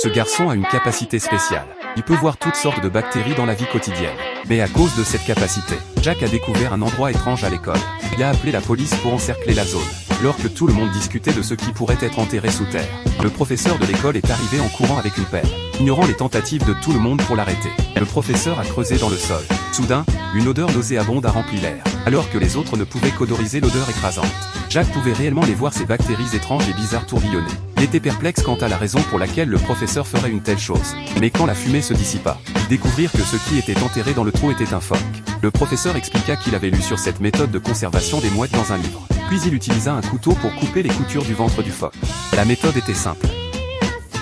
Ce garçon a une capacité spéciale. Il peut voir toutes sortes de bactéries dans la vie quotidienne. Mais à cause de cette capacité, Jack a découvert un endroit étrange à l'école. Il a appelé la police pour encercler la zone. Alors que tout le monde discutait de ce qui pourrait être enterré sous terre, le professeur de l'école est arrivé en courant avec une pelle. Ignorant les tentatives de tout le monde pour l'arrêter, le professeur a creusé dans le sol. Soudain, une odeur nauséabonde a rempli l'air, alors que les autres ne pouvaient qu'odoriser l'odeur écrasante. Jack pouvait réellement les voir, ces bactéries étranges et bizarres tourbillonner. Il était perplexe quant à la raison pour laquelle le professeur ferait une telle chose. Mais quand la fumée se dissipa, ils découvrirent que ce qui était enterré dans le trou était un phoque. Le professeur expliqua qu'il avait lu sur cette méthode de conservation des mouettes dans un livre. Puis il utilisa un couteau pour couper les coutures du ventre du phoque. La méthode était simple.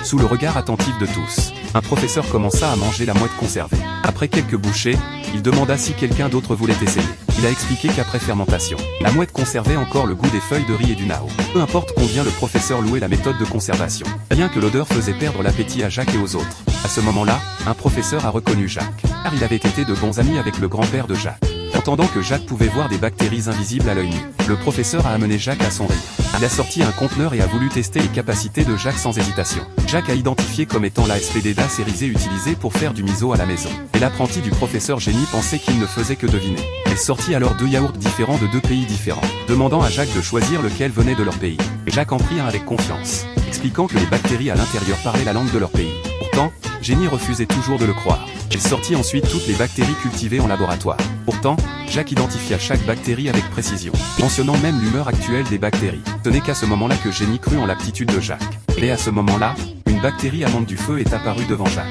Sous le regard attentif de tous, un professeur commença à manger la mouette conservée. Après quelques bouchées, il demanda si quelqu'un d'autre voulait essayer. Il a expliqué qu'après fermentation, la mouette conservait encore le goût des feuilles de riz et du nao. Peu importe combien le professeur louait la méthode de conservation, rien que l'odeur faisait perdre l'appétit à Jack et aux autres. À ce moment-là, un professeur a reconnu Jack, car il avait été de bons amis avec le grand-père de Jack. Entendant que Jack pouvait voir des bactéries invisibles à l'œil nu, le professeur a amené Jack à son rire. Il a sorti un conteneur et a voulu tester les capacités de Jack sans hésitation. Jack a identifié comme étant l'ASPD sérisée utilisée pour faire du miso à la maison. Et l'apprenti du professeur génie pensait qu'il ne faisait que deviner. Il sortit alors 2 yaourts différents de 2 pays différents, demandant à Jack de choisir lequel venait de leur pays. Jack en prit un avec confiance, expliquant que les bactéries à l'intérieur parlaient la langue de leur pays. Pourtant, Génie refusait toujours de le croire. Il sortit ensuite toutes les bactéries cultivées en laboratoire. Pourtant, Jack identifia chaque bactérie avec précision, mentionnant même l'humeur actuelle des bactéries. Ce n'est qu'à ce moment-là que Génie crut en l'aptitude de Jack. Et à ce moment-là, une bactérie amande du feu est apparue devant Jack.